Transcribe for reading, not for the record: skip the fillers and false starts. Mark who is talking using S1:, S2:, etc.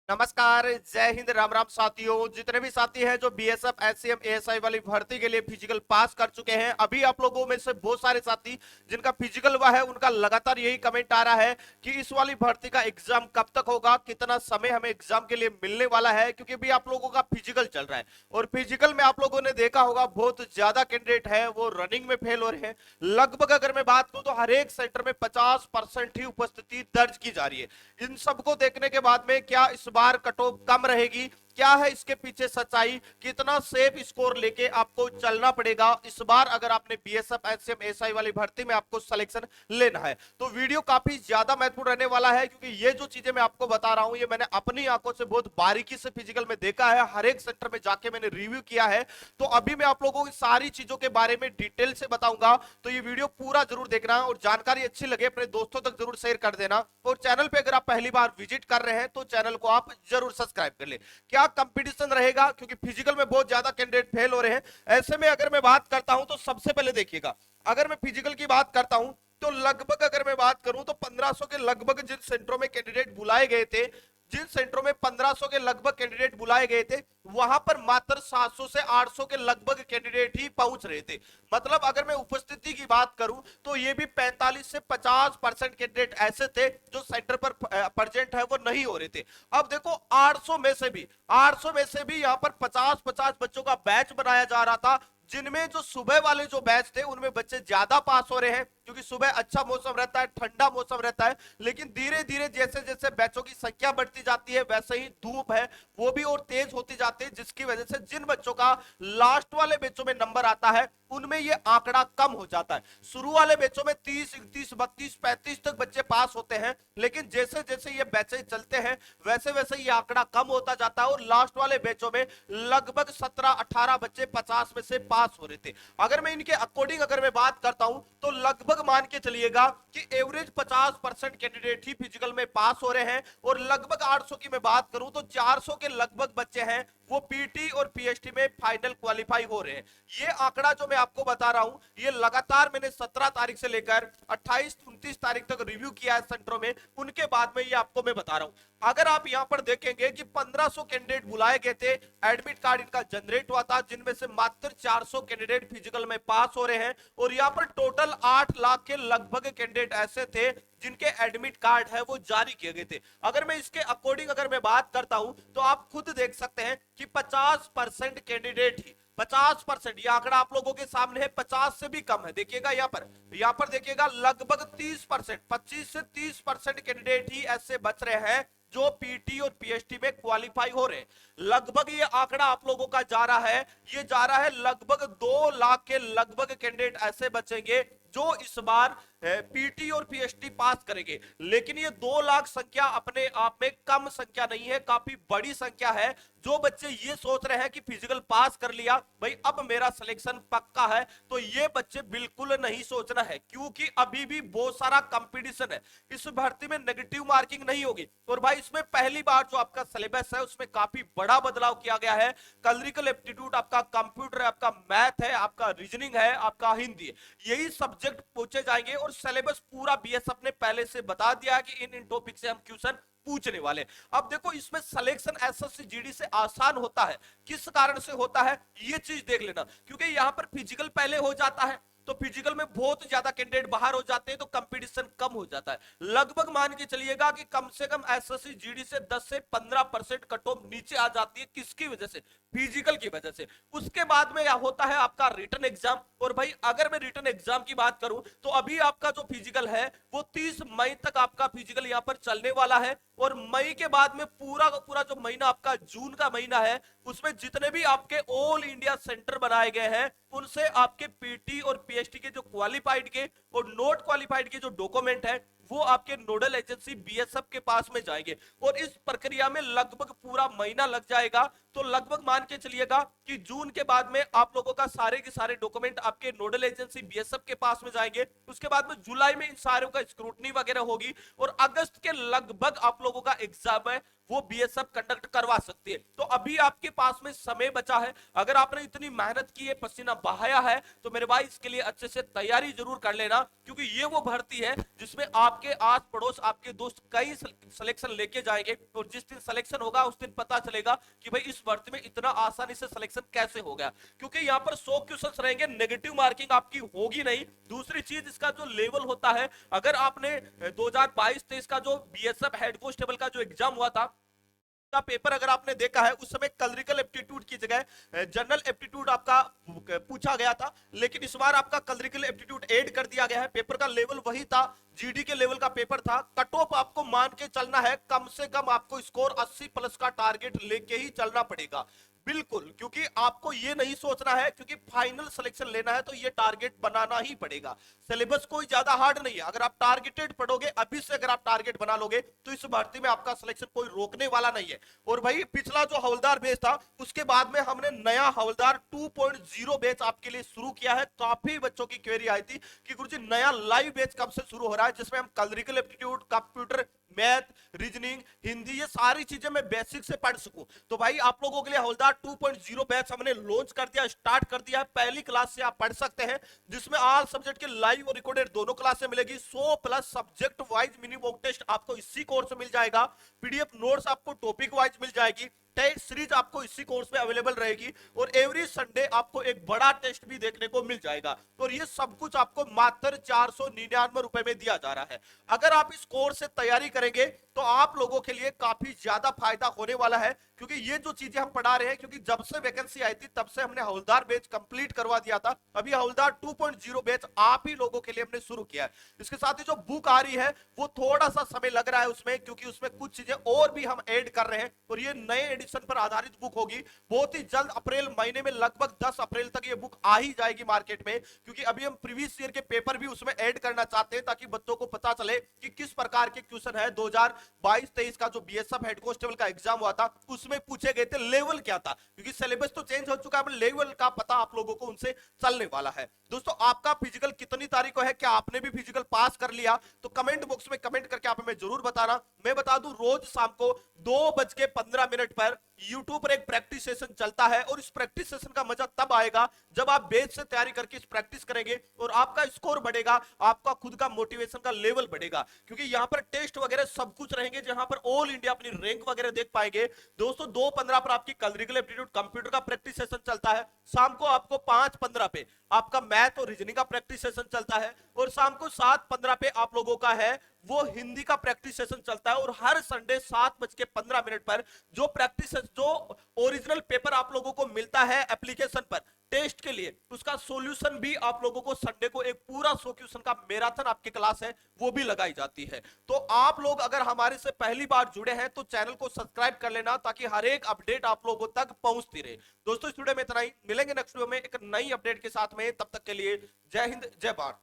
S1: नमस्कार, जय हिंद, राम राम साथियों। जितने भी साथी हैं जो बीएसएफ एससीएम एएसआई वाली भर्ती के लिए फिजिकल पास कर चुके हैं, अभी आप लोगों में से बहुत सारे साथी जिनका फिजिकल हुआ है, उनका लगातार यही कमेंट आ रहा है कि इस वाली भर्ती का एग्जाम कब तक होगा, कितना समय हमें एग्जाम के लिए मिलने वाला है। क्योंकि अभी आप लोगों का फिजिकल चल रहा है और फिजिकल में आप लोगों ने देखा होगा बहुत ज्यादा कैंडिडेट है वो रनिंग में फेल हो रहे हैं। लगभग अगर मैं बात करूं तो हर एक सेंटर में 50% ही उपस्थिति दर्ज की जा रही है। इन सबको देखने के बाद में क्या इस बार कट ऑफ कम रहेगी, क्या है इसके पीछे सच्चाई, कितना सेफ स्कोर लेके आपको चलना पड़ेगा इस बार अगर आपने बीएसएफ एसएम एसआई वाली भर्ती में आपको सिलेक्शन लेना है। तो वीडियो काफी ज्यादा महत्वपूर्ण रहने वाला है, क्योंकि ये जो चीजें मैं आपको बता रहा हूं ये मैंने अपनी आंखों से बहुत बारीकी से फिजिकल में देखा है, हर एक सेक्टर में जाके मैंने रिव्यू किया है। तो अभी मैं आप लोगों की सारी चीजों के बारे में डिटेल से बताऊंगा, तो ये वीडियो पूरा जरूर देखना और जानकारी अच्छी लगे अपने दोस्तों तक जरूर शेयर कर देना। और चैनल पे अगर आप पहली बार विजिट कर रहे हैं तो चैनल को आप जरूर सब्सक्राइब कर ले। क्या कंपटीशन रहेगा, क्योंकि फिजिकल में बहुत ज्यादा कैंडिडेट फेल हो रहे हैं। ऐसे में अगर मैं बात करता हूं तो सबसे पहले देखिएगा, अगर मैं फिजिकल की बात करता हूं तो लगभग अगर मैं बात करूं तो 1500 के लगभग जिन सेंटरों में कैंडिडेट बुलाए गए थे, जिन सेंटरों में 1500 के लगभग कैंडिडेट बुलाए गए थे, वहां पर मात्र 700 से 800 के लगभग कैंडिडेट ही पहुंच रहे थे। मतलब अगर मैं उपस्थिति की बात करूं तो ये भी 45 से 50% कैंडिडेट ऐसे थे जो सेंटर पर प्रेजेंट है वो नहीं हो रहे थे। अब देखो 800 में से भी यहां पर 50-50 बच्चों का बैच बनाया जा रहा था, जिनमें जो सुबह वाले जो बैच थे उनमें बच्चे ज्यादा पास हो रहे हैं, क्योंकि सुबह अच्छा मौसम रहता है, ठंडा मौसम रहता है। लेकिन धीरे धीरे जैसे जैसे बैचों की संख्या बढ़ती जाती है वैसे ही धूप है वो भी और तेज होती जाती है, जिसकी वजह से जिन बच्चों का लास्ट वाले बैचों में नंबर आता है उनमें ये आंकड़ा कम हो जाता है। शुरू वाले बैचों में 30, 31, 32, 35 तक बच्चे पास होते हैं, लेकिन जैसे जैसे ये बैचें चलते हैं वैसे वैसे ये आंकड़ा कम होता जाता है और लास्ट वाले बैचों में लगभग 17-18 बच्चे 50 में से पास हो रहे थे। अगर मैं इनके अकॉर्डिंग अगर मैं बात करता हूं तो लगभग मान के चलिएगा कि एवरेज 50% कैंडिडेट ही फिजिकल में पास हो रहे हैं और लगभग 800 की मैं बात करूं तो 400 के लगभग बच्चे हैं वो पीटी और पीएचडी में फाइनल क्वालिफाई हो रहे हैं। ये आंकड़ा जो मैं आपको बता रहा हूं ये लगातार मैंने 17 तारीख से लेकर 28-29 तारीख तक रिव्यू किया है सेंटरों में, उनके बाद में ये आपको मैं बता रहा हूं। अगर आप यहां पर देखेंगे कि 1500 कैंडिडेट बुलाए गए थे, एडमिट कार्ड इनका जनरेट हुआ था, जिनमें से मात्र 400 कैंडिडेट फिजिकल में पास हो रहे हैं और यहां पर टोटल 8 लाख के लगभग कैंडिडेट ऐसे थे जिनके एडमिट कार्ड है वो जारी किए गए थे। अगर मैं इसके अकॉर्डिंग अगर मैं बात करता हूं तो आप खुद देख सकते हैं कि 50% कैंडिडेट ही 50%, यह आंकड़ा आप लोगों के सामने है, 50 से भी कम है। देखिएगा यहां पर देखिएगा लगभग 30%, 25 से 30% कैंडिडेट ही ऐसे बच रहे हैं जो पीटी और पीएचडी में क्वालिफाई हो रहे हैं। लगभग ये आंकड़ा आप लोगों का जा रहा है, ये जा रहा है लगभग 2 लाख के लगभग कैंडिडेट ऐसे बचेंगे जो इस बार पीटी और पीएचडी पास करेंगे। लेकिन ये 2 लाख संख्या अपने आप में कम संख्या नहीं है, काफी बड़ी संख्या है। जो बच्चे ये सोच रहे हैं कि फिजिकल पास कर लिया भाई अब मेरा सिलेक्शन पक्का है, तो ये बच्चे बिल्कुल नहीं सोचना है, क्योंकि अभी भी बहुत सारा कंपटीशन है। इस भर्ती में नेगेटिव मार्किंग नहीं होगी और भाई इसमें पहली बार जो आपका सिलेबस है उसमें काफी बड़ा बदलाव किया गया है। कलरिकल एप्टीट्यूड आपका कंप्यूटर है, आपका मैथ है, आपका रीजनिंग है, आपका हिंदी है, यही सब्जेक्ट पूछे जाएंगे और सिलेबस पूरा बीएसएफ ने पहले से बता दिया है कि इन टॉपिक से हम क्वेश्चन पूछने वाले। अब देखो इसमें सिलेक्शन एसएससी जीडी से आसान होता है, किस कारण से होता है ये चीज देख लेना, क्योंकि यहां पर फिजिकल पहले हो जाता है तो फिजिकल में बहुत ज्यादा कैंडिडेट बाहर हो जाते हैं तो कंपटीशन कम हो जाता है। लगभग मान के चलिएगा कि कम से कम एसएससी जीडी से 10 से 15% कट ऑफ नीचे आ जाती है, किसकी वजह से, फिजिकल की वजह से। उसके बाद में होता है आपका रिटन एग्जाम, और भाई अगर मैं रिटन एग्जाम की बात करूं तो अभी आपका जो फिजिकल है वो 30 मई तक आपका फिजिकल यहां पर चलने वाला है और मई के बाद में पूरा का पूरा जो महीना आपका जून का महीना है उसमें जितने भी आपके ऑल इंडिया सेंटर बनाए गए हैं उनसे आपके पीटी और पीएचडी के जो क्वालिफाइड के और नॉट क्वालिफाइड के जो डॉक्यूमेंट है वो आपके नोडल एजेंसी बीएसएफ के पास में जाएंगे और इस प्रक्रिया में लगभग पूरा महीना लग जाएगा। तो लगभग मान के चलिएगा कि जून के बाद में आप लोगों का सारे के सारे डॉक्यूमेंट आपके नोडल एजेंसी बीएसएफ के पास में जाएंगे। उसके बाद में जुलाई में इन सारों का स्क्रूटनी वगैरह होगी और अगस्त के लगभग आप लोगों का एग्जाम है वो बीएसएफ कंडक्ट करवा सकती है। तो अभी आपके पास में समय बचा है, अगर आपने इतनी मेहनत की है, पसीना बहाया है, तो मेरे भाई इसके लिए अच्छे से तैयारी जरूर कर लेना, क्योंकि ये वो भर्ती है जिसमें आपके आस पड़ोस आपके दोस्त कई सिलेक्शन लेके जाएंगे, और जिस दिन सिलेक्शन होगा उस दिन पता चलेगा कि भाई इस भर्ती में इतना आसानी से सिलेक्शन कैसे हो गया, क्योंकि यहाँ पर 100 क्वेश्चंस रहेंगे, नेगेटिव मार्किंग आपकी होगी नहीं। दूसरी चीज, इसका जो लेवल होता है, अगर आपने 2022-23 का जो बीएसएफ हेड कांस्टेबल का जो एग्जाम हुआ था का पेपर अगर आपने देखा है, उस समय कलरिकल एप्टीट्यूड की जगह जनरल एप्टीट्यूड आपका पूछा गया था, लेकिन इस बार आपका कलरिकल एप्टीट्यूड ऐड कर दिया गया है। पेपर का लेवल वही था, जीडी के लेवल का पेपर था। कट ऑफ आपको मान के चलना है, कम से कम आपको स्कोर 80 प्लस का टारगेट लेके ही चलना पड़ेगा, बिल्कुल, क्योंकि आपको ये नहीं सोचना है, क्योंकि फाइनल सिलेक्शन लेना है तो ये टारगेट बनाना ही पड़ेगा। सिलेबस कोई ज्यादा हार्ड नहीं है, अगर आप टारगेटेड पढ़ोगे, अभी से अगर आप टारगेट बना लोगे तो इस भर्ती में आपका सिलेक्शन कोई रोकने वाला नहीं है। और भाई पिछला जो हवलदार बैच था, उसके बाद में हमने नया हवलदार 2.0 बैच आपके लिए शुरू किया है। काफी बच्चों की क्वेरी आई थी कि गुरुजी नया लाइव बैच कब से शुरू हो रहा है, जिसमें हम clerical aptitude, computer, math, reasoning, Hindi, ये सारी चीजें मैं बेसिक से पढ़ सकूं। तो भाई आप लोगों के लिए हवलदार 2.0 बैच हमने लॉन्च कर दिया, स्टार्ट कर दिया है। पहली क्लास से आप पढ़ सकते हैं, जिसमें ऑल सब्जेक्ट के लाइव और रिकॉर्डेड दोनों क्लासें मिलेगी। 100 plus subject wise mini mock test आपको इसी कोर्स में मिल जाएगा। पीडीएफ नोट्स आपको टॉपिक वाइज मिल जाएगी। टेस्ट सीरीज आपको इसी कोर्स में अवेलेबल रहेगी, और एवरी संडे आपको एक बड़ा टेस्ट भी देखने को मिल जाएगा। और ये सब कुछ आपको मात्र 499 रुपए में दिया जा रहा है। अगर आप इस कोर्स से तैयारी करेंगे तो आप लोगों के लिए काफी ज्यादा फायदा होने वाला है, क्योंकि ये जो चीजें हम पढ़ा रहे हैं, क्योंकि जब से वैकेंसी आई थी तब से हमने हवलदार बैच कंप्लीट करवा दिया था। अभी हवलदार 2.0 बैच आप ही लोगों के लिए हमने शुरू किया है। इसके साथ ही जो बुक आ रही है वो थोड़ा सा समय लग रहा है उसमें, क्योंकि उसमें कुछ चीजें और भी हम ऐड कर रहे हैं, और ये नए एडिशन पर आधारित बुक होगी। बहुत ही जल्द अप्रैल महीने में, लगभग 10 अप्रैल तक ये बुक आ ही जाएगी मार्केट में, क्योंकि अभी हम प्रीवियस ईयर के पेपर भी उसमें ऐड करना चाहते हैं, ताकि बच्चों को पता चले कि किस प्रकार के क्वेश्चन है। 2022-23 का जो बीएसएफ हेड कांस्टेबल का एग्जाम हुआ था उसमें पूछे गए थे, लेवल क्या था, क्योंकि सिलेबस तो चेंज हो चुका है, लेवल का पता आप लोगों को उनसे चलने वाला है। दोस्तों आपका फिजिकल कितनी तारीख को है, क्या आपने भी फिजिकल पास कर लिया, तो कमेंट बॉक्स में कमेंट करके आप हमें जरूर बताना। मैं बता दूं, रोज शाम को 2:15 पर YouTube पर एक प्रैक्टिस सेशन चलता है, और इस प्रैक्टिस सेशन का मजा तब आएगा जब आप बेस से तैयारी करके इस प्रैक्टिस करेंगे, और आपका स्कोर बढ़ेगा, आपका खुद का मोटिवेशन का लेवल बढ़ेगा, क्योंकि यहां पर टेस्ट वगैरह सब कुछ रहेंगे, जहां पर ऑल इंडिया अपनी रैंक वगैरह देख पाएंगे। दोस्तों 2:15 पर आपकी कलरिकल एप्टीट्यूड कंप्यूटर का प्रैक्टिस सेशन चलता है, शाम को आपको 5:15 पे आपका मैथ और रीजनिंग का प्रैक्टिस सेशन चलता है, और शाम को 7:15 पे आप लोगों का है वो हिंदी का प्रैक्टिस सेशन चलता है। और हर संडे 7:15 पर जो प्रैक्टिस, जो ओरिजिनल पेपर आप लोगों को मिलता है एप्लीकेशन पर टेस्ट के लिए, उसका सॉल्यूशन भी आप लोगों को संडे को एक पूरा 100 क्वेश्चन का मैराथन आपकी क्लास है वो भी लगाई जाती है। तो आप लोग अगर हमारे से पहली बार जुड़े हैं तो चैनल को सब्सक्राइब कर लेना, ताकि हर एक अपडेट आप लोगों तक पहुंचती रहे। दोस्तों इस वीडियो में इतना ही, मिलेंगे नेक्स्ट वीडियो में एक नई अपडेट के साथ में, तब तक के लिए जय हिंद जय भारत।